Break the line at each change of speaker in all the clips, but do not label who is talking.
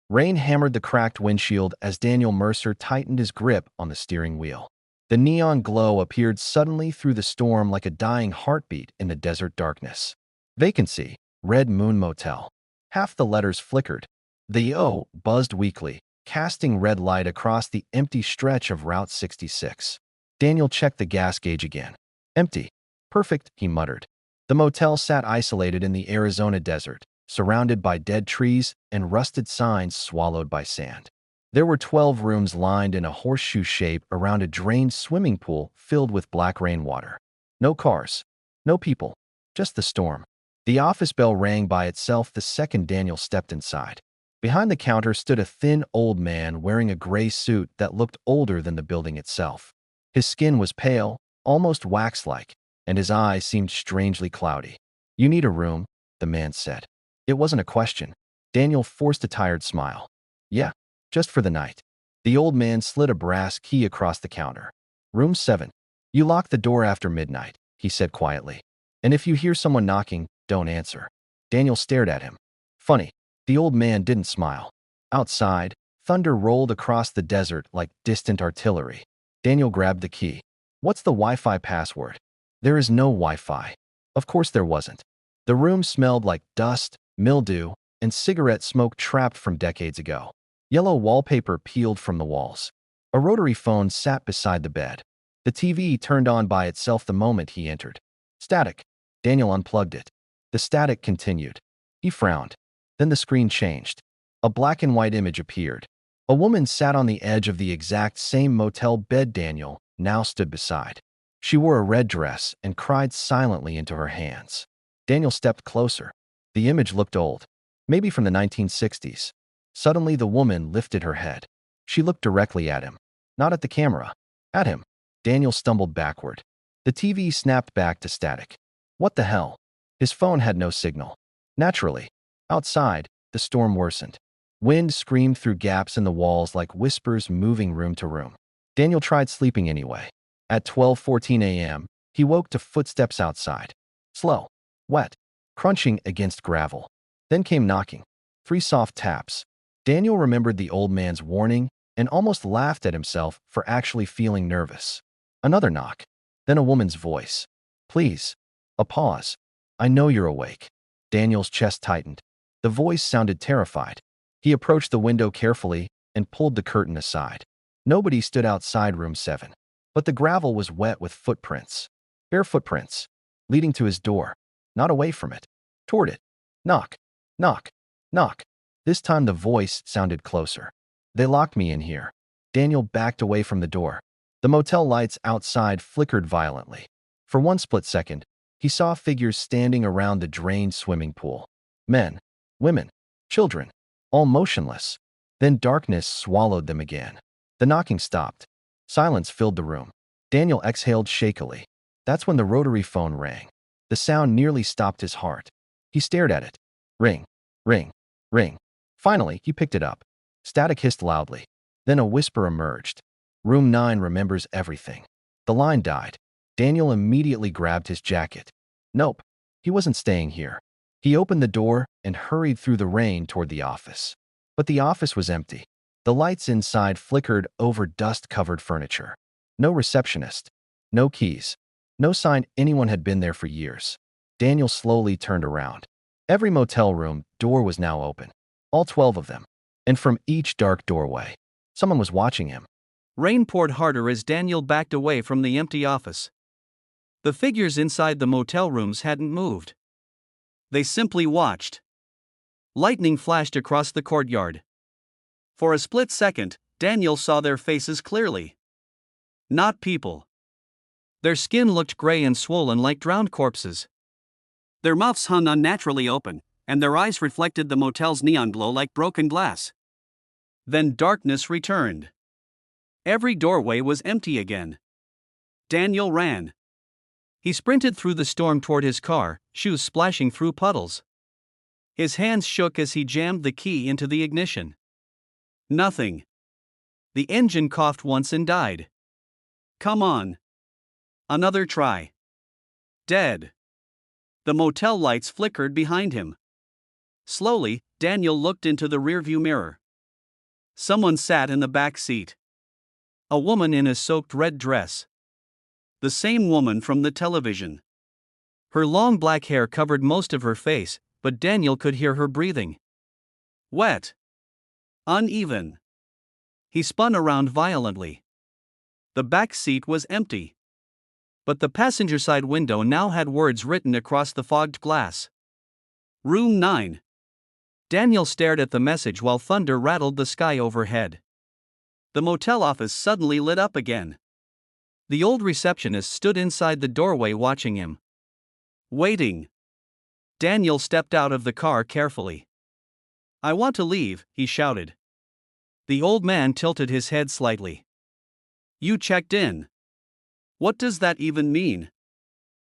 Rain hammered the cracked windshield as Daniel Mercer tightened his grip on the steering wheel. The neon glow appeared suddenly through the storm like a dying heartbeat in the desert darkness. Vacancy, Red Moon Motel. Half the letters flickered. The O buzzed weakly, casting red light across the empty stretch of Route 66. Daniel checked the gas gauge again. Empty. Perfect, he muttered. The motel sat isolated in the Arizona desert, surrounded by dead trees and rusted signs swallowed by sand. There were 12 rooms lined in a horseshoe shape around a drained swimming pool filled with black rainwater. No cars. No people. Just the storm. The office bell rang by itself the second Daniel stepped inside. Behind the counter stood a thin old man wearing a gray suit that looked older than the building itself. His skin was pale, almost wax-like, and his eyes seemed strangely cloudy. "You need a room," the man said. It wasn't a question. Daniel forced a tired smile. "Yeah, just for the night." The old man slid a brass key across the counter. "Room 7. You lock the door after midnight," he said quietly. "And if you hear someone knocking, don't answer." Daniel stared at him. Funny, the old man didn't smile. Outside, thunder rolled across the desert like distant artillery. Daniel grabbed the key. "What's the Wi-Fi password?" "There is no Wi-Fi." Of course there wasn't. The room smelled like dust, mildew, and cigarette smoke trapped from decades ago. Yellow wallpaper peeled from the walls. A rotary phone sat beside the bed. The TV turned on by itself the moment he entered. Static. Daniel unplugged it. The static continued. He frowned. Then the screen changed. A black and white image appeared. A woman sat on the edge of the exact same motel bed Daniel now stood beside. She wore a red dress and cried silently into her hands. Daniel stepped closer. The image looked old, maybe from the 1960s. Suddenly the woman lifted her head. She looked directly at him. Not at the camera. At him. Daniel stumbled backward. The TV snapped back to static. What the hell? His phone had no signal. Naturally. Outside, the storm worsened. Wind screamed through gaps in the walls like whispers moving room to room. Daniel tried sleeping anyway. At 12:14 a.m., he woke to footsteps outside. Slow. Wet. Crunching against gravel. Then came knocking. 3 soft taps. Daniel remembered the old man's warning and almost laughed at himself for actually feeling nervous. Another knock. Then a woman's voice. "Please." A pause. "I know you're awake." Daniel's chest tightened. The voice sounded terrified. He approached the window carefully and pulled the curtain aside. Nobody stood outside room 7. But the gravel was wet with footprints. Bare footprints. Leading to his door. Not away from it. Toward it. Knock. Knock. Knock. This time the voice sounded closer. "They locked me in here." Daniel backed away from the door. The motel lights outside flickered violently. For one split second, he saw figures standing around the drained swimming pool. Men, women, children, all motionless. Then darkness swallowed them again. The knocking stopped. Silence filled the room. Daniel exhaled shakily. That's when the rotary phone rang. The sound nearly stopped his heart. He stared at it. Ring, ring, ring. Finally, he picked it up. Static hissed loudly. Then a whisper emerged. "Room 9 remembers everything." The line died. Daniel immediately grabbed his jacket. Nope, he wasn't staying here. He opened the door and hurried through the rain toward the office. But the office was empty. The lights inside flickered over dust-covered furniture. No receptionist. No keys. No sign anyone had been there for years. Daniel slowly turned around. Every motel room door was now open. All 12 of them. And from each dark doorway, someone was watching him.
Rain poured harder as Daniel backed away from the empty office. The figures inside the motel rooms hadn't moved. They simply watched. Lightning flashed across the courtyard. For a split second, Daniel saw their faces clearly. Not people. Their skin looked gray and swollen like drowned corpses. Their mouths hung unnaturally open, and their eyes reflected the motel's neon glow like broken glass. Then darkness returned. Every doorway was empty again. Daniel ran. He sprinted through the storm toward his car, shoes splashing through puddles. His hands shook as he jammed the key into the ignition. Nothing. The engine coughed once and died. Come on. Another try. Dead. The motel lights flickered behind him. Slowly, Daniel looked into the rearview mirror. Someone sat in the back seat. A woman in a soaked red dress. The same woman from the television. Her long black hair covered most of her face, but Daniel could hear her breathing. Wet. Uneven. He spun around violently. The back seat was empty. But the passenger side window now had words written across the fogged glass. Room 9. Daniel stared at the message while thunder rattled the sky overhead. The motel office suddenly lit up again. The old receptionist stood inside the doorway watching him. Waiting. Daniel stepped out of the car carefully. "I want to leave," he shouted. The old man tilted his head slightly. "You checked in. What does that even mean?"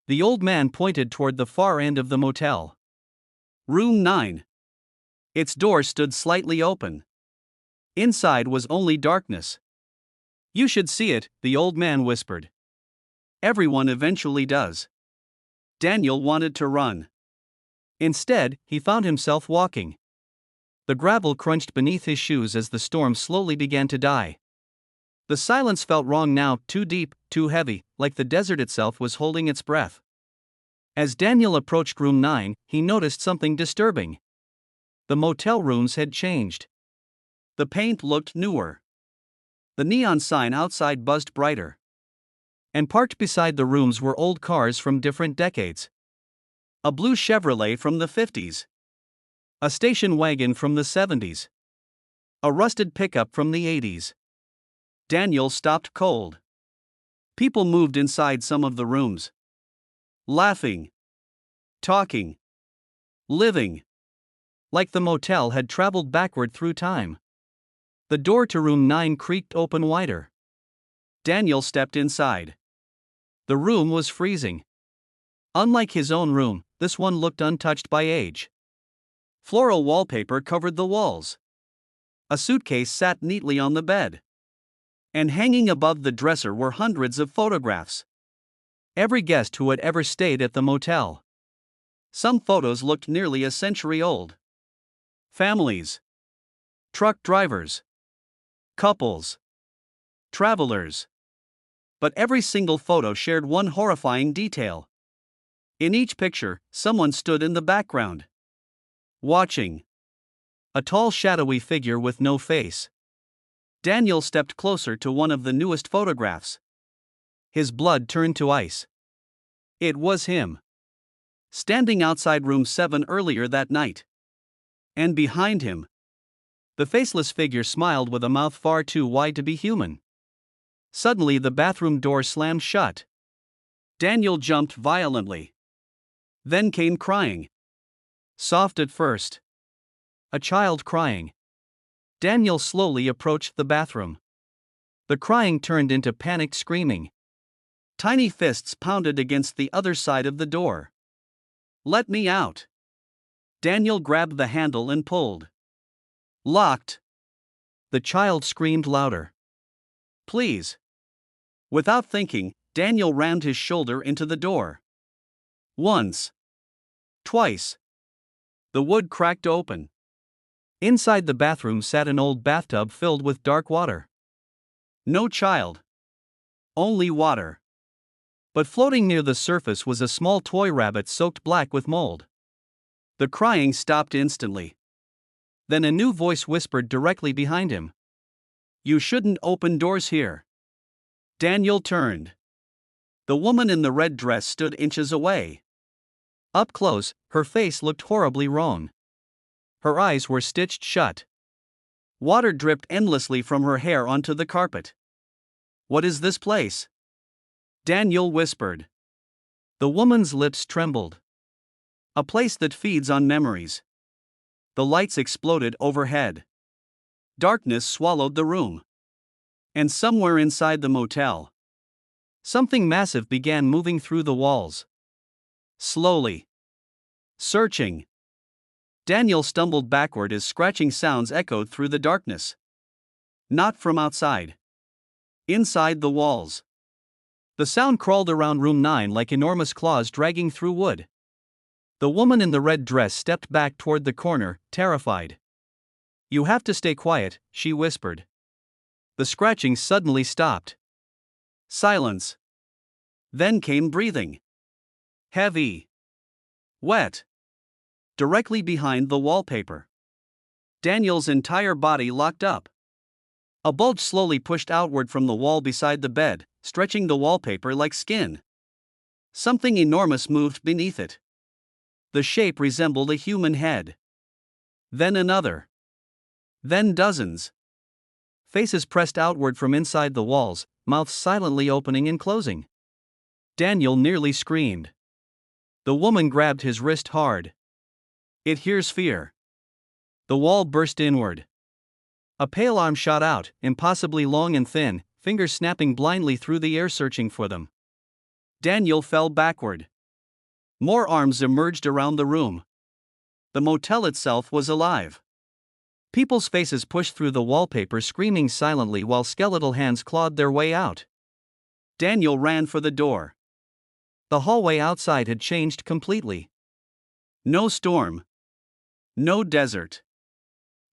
The old man pointed toward the far end of the motel. Room 9. Its door stood slightly open. Inside was only darkness. "You should see it," the old man whispered. "Everyone eventually does." Daniel wanted to run. Instead, he found himself walking. The gravel crunched beneath his shoes as the storm slowly began to die. The silence felt wrong now, too deep, too heavy, like the desert itself was holding its breath. As Daniel approached room 9, he noticed something disturbing. The motel rooms had changed. The paint looked newer. The neon sign outside buzzed brighter. And parked beside the rooms were old cars from different decades. A blue Chevrolet from the 50s. A station wagon from the 70s. A rusted pickup from the 80s. Daniel stopped cold. People moved inside some of the rooms. Laughing. Talking. Living. Like the motel had traveled backward through time. The door to room 9 creaked open wider. Daniel stepped inside. The room was freezing. Unlike his own room, this one looked untouched by age. Floral wallpaper covered the walls. A suitcase sat neatly on the bed. And hanging above the dresser were hundreds of photographs. Every guest who had ever stayed at the motel. Some photos looked nearly a century old. Families. Truck drivers. Couples. Travelers. But every single photo shared one horrifying detail. In each picture, someone stood in the background. Watching. A tall shadowy figure with no face. Daniel stepped closer to one of the newest photographs. His blood turned to ice. It was him. Standing outside room 7 earlier that night. And behind him. The faceless figure smiled with a mouth far too wide to be human. Suddenly the bathroom door slammed shut. Daniel jumped violently. Then came crying. Soft at first. A child crying. Daniel slowly approached the bathroom. The crying turned into panicked screaming. Tiny fists pounded against the other side of the door. "Let me out!" Daniel grabbed the handle and pulled. Locked. The child screamed louder. "Please." Without thinking, Daniel rammed his shoulder into the door. Once. Twice. The wood cracked open. Inside the bathroom sat an old bathtub filled with dark water. No child. Only water. But floating near the surface was a small toy rabbit soaked black with mold. The crying stopped instantly. Then a new voice whispered directly behind him. "You shouldn't open doors here." Daniel turned. The woman in the red dress stood inches away. Up close, her face looked horribly wrong. Her eyes were stitched shut. Water dripped endlessly from her hair onto the carpet. "What is this place?" Daniel whispered. The woman's lips trembled. "A place that feeds on memories." The lights exploded overhead. Darkness swallowed the room. And somewhere inside the motel, something massive began moving through the walls. Slowly. Searching. Daniel stumbled backward as scratching sounds echoed through the darkness. Not from outside. Inside the walls. The sound crawled around room 9 like enormous claws dragging through wood. The woman in the red dress stepped back toward the corner, terrified. "You have to stay quiet," she whispered. The scratching suddenly stopped. Silence. Then came breathing. Heavy. Wet. Directly behind the wallpaper. Daniel's entire body locked up. A bulge slowly pushed outward from the wall beside the bed, stretching the wallpaper like skin. Something enormous moved beneath it. The shape resembled a human head. Then another. Then dozens. Faces pressed outward from inside the walls, mouths silently opening and closing. Daniel nearly screamed. The woman grabbed his wrist hard. "It hears fear." The wall burst inward. A pale arm shot out, impossibly long and thin, fingers snapping blindly through the air searching for them. Daniel fell backward. More arms emerged around the room. The motel itself was alive. People's faces pushed through the wallpaper screaming silently while skeletal hands clawed their way out. Daniel ran for the door. The hallway outside had changed completely. No storm. No desert.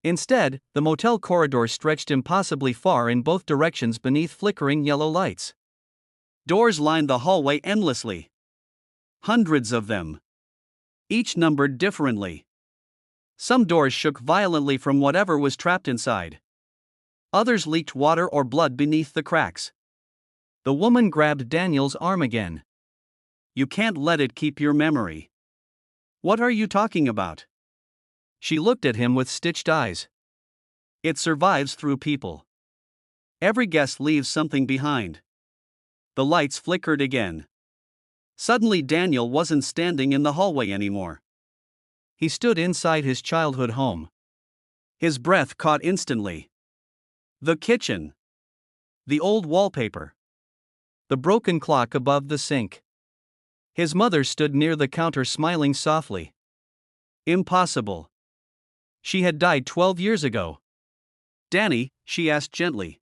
Instead, the motel corridor stretched impossibly far in both directions beneath flickering yellow lights. Doors lined the hallway endlessly. Hundreds of them. Each numbered differently. Some doors shook violently from whatever was trapped inside. Others leaked water or blood beneath the cracks. The woman grabbed Daniel's arm again. "You can't let it keep your memory." "What are you talking about?" She looked at him with stitched eyes. "It survives through people. Every guest leaves something behind." The lights flickered again. Suddenly Daniel wasn't standing in the hallway anymore. He stood inside his childhood home. His breath caught instantly. The kitchen. The old wallpaper. The broken clock above the sink. His mother stood near the counter smiling softly. Impossible. She had died 12 years ago. "Danny," she asked gently.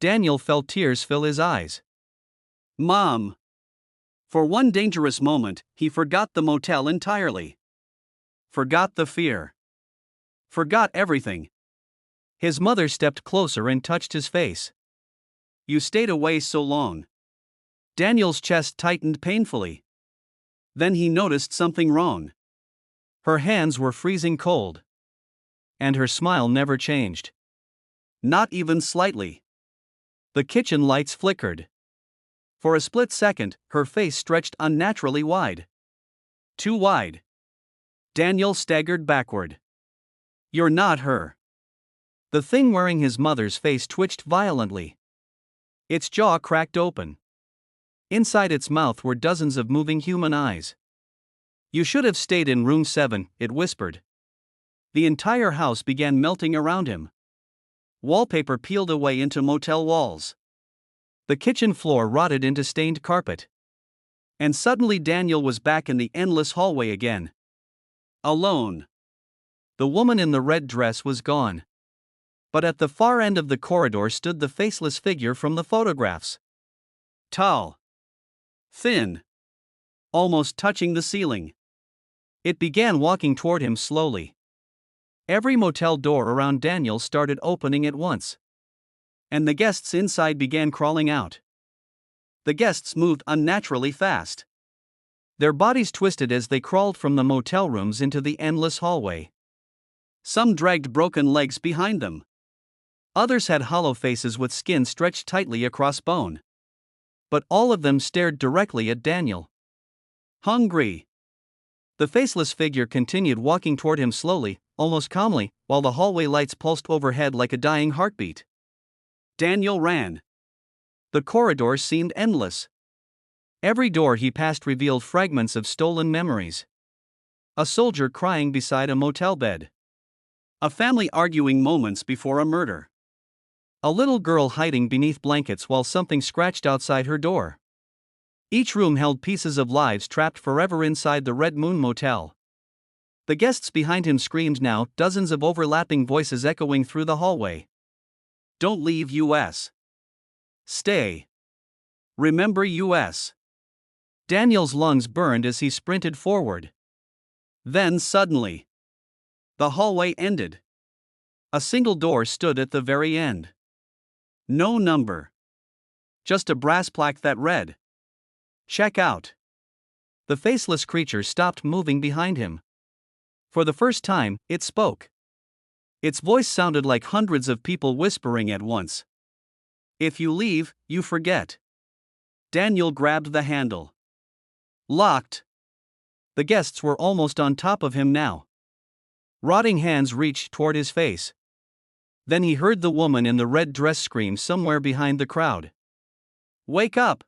Daniel felt tears fill his eyes. "Mom." For one dangerous moment, he forgot the motel entirely. Forgot the fear. Forgot everything. His mother stepped closer and touched his face. "You stayed away so long." Daniel's chest tightened painfully. Then he noticed something wrong. Her hands were freezing cold. And her smile never changed. Not even slightly. The kitchen lights flickered. For a split second, her face stretched unnaturally wide. Too wide. Daniel staggered backward. "You're not her." The thing wearing his mother's face twitched violently. Its jaw cracked open. Inside its mouth were dozens of moving human eyes. "You should have stayed in room 7, it whispered. The entire house began melting around him. Wallpaper peeled away into motel walls. The kitchen floor rotted into stained carpet. And suddenly Daniel was back in the endless hallway again. Alone. The woman in the red dress was gone. But at the far end of the corridor stood the faceless figure from the photographs. Tall. Thin. Almost touching the ceiling. It began walking toward him slowly. Every motel door around Daniel started opening at once. And the guests inside began crawling out. The guests moved unnaturally fast. Their bodies twisted as they crawled from the motel rooms into the endless hallway. Some dragged broken legs behind them. Others had hollow faces with skin stretched tightly across bone. But all of them stared directly at Daniel. Hungry. The faceless figure continued walking toward him slowly, almost calmly, while the hallway lights pulsed overhead like a dying heartbeat. Daniel ran. The corridor seemed endless. Every door he passed revealed fragments of stolen memories. A soldier crying beside a motel bed. A family arguing moments before a murder. A little girl hiding beneath blankets while something scratched outside her door. Each room held pieces of lives trapped forever inside the Red Moon Motel. The guests behind him screamed now, dozens of overlapping voices echoing through the hallway. Don't leave US. Stay. Remember US. Daniel's lungs burned as he sprinted forward. Then suddenly, the hallway ended. A single door stood at the very end. No number. Just a brass plaque that read, "Check out." The faceless creature stopped moving behind him. For the first time, it spoke. Its voice sounded like hundreds of people whispering at once. "If you leave, you forget." Daniel grabbed the handle. Locked. The guests were almost on top of him now. Rotting hands reached toward his face. Then he heard the woman in the red dress scream somewhere behind the crowd. "Wake up!"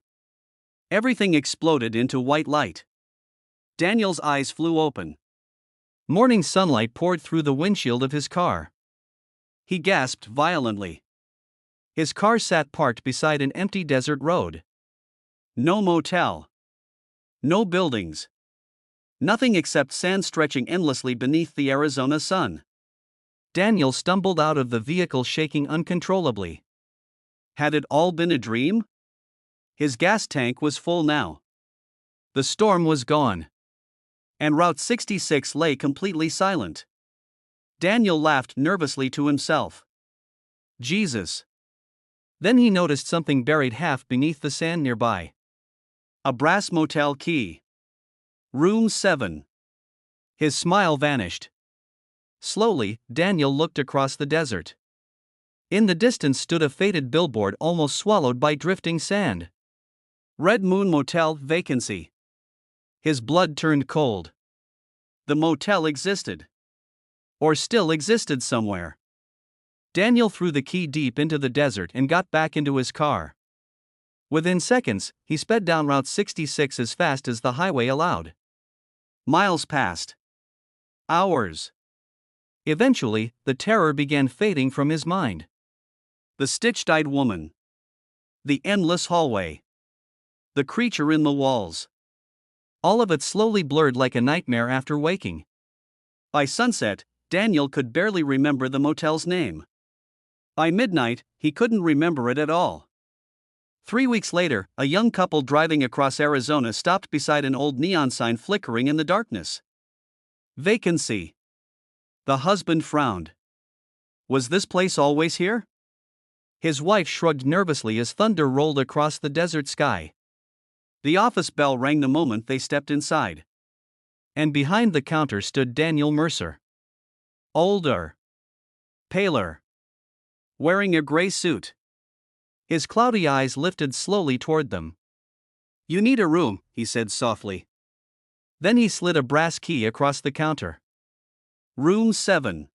Everything exploded into white light. Daniel's eyes flew open. Morning sunlight poured through the windshield of his car. He gasped violently. His car sat parked beside an empty desert road. No motel. No buildings. Nothing except sand stretching endlessly beneath the Arizona sun. Daniel stumbled out of the vehicle shaking uncontrollably. Had it all been a dream? His gas tank was full now. The storm was gone. And Route 66 lay completely silent. Daniel laughed nervously to himself. Jesus. Then he noticed something buried half beneath the sand nearby. A brass motel key. Room 7. His smile vanished. Slowly, Daniel looked across the desert. In the distance stood a faded billboard almost swallowed by drifting sand. Red Moon Motel, vacancy. His blood turned cold. The motel existed. Or still existed somewhere. Daniel threw the key deep into the desert and got back into his car. Within seconds, he sped down Route 66 as fast as the highway allowed. Miles passed. Hours. Eventually, the terror began fading from his mind. The stitched-eyed woman. The endless hallway. The creature in the walls. All of it slowly blurred like a nightmare after waking. By sunset, Daniel could barely remember the motel's name. By midnight, he couldn't remember it at all. 3 weeks later, a young couple driving across Arizona stopped beside an old neon sign flickering in the darkness. Vacancy. The husband frowned. Was this place always here? His wife shrugged nervously as thunder rolled across the desert sky. The office bell rang the moment they stepped inside. And behind the counter stood Daniel Mercer. Older. Paler. Wearing a gray suit. His cloudy eyes lifted slowly toward them. "You need a room," he said softly. Then he slid a brass key across the counter. Room 7.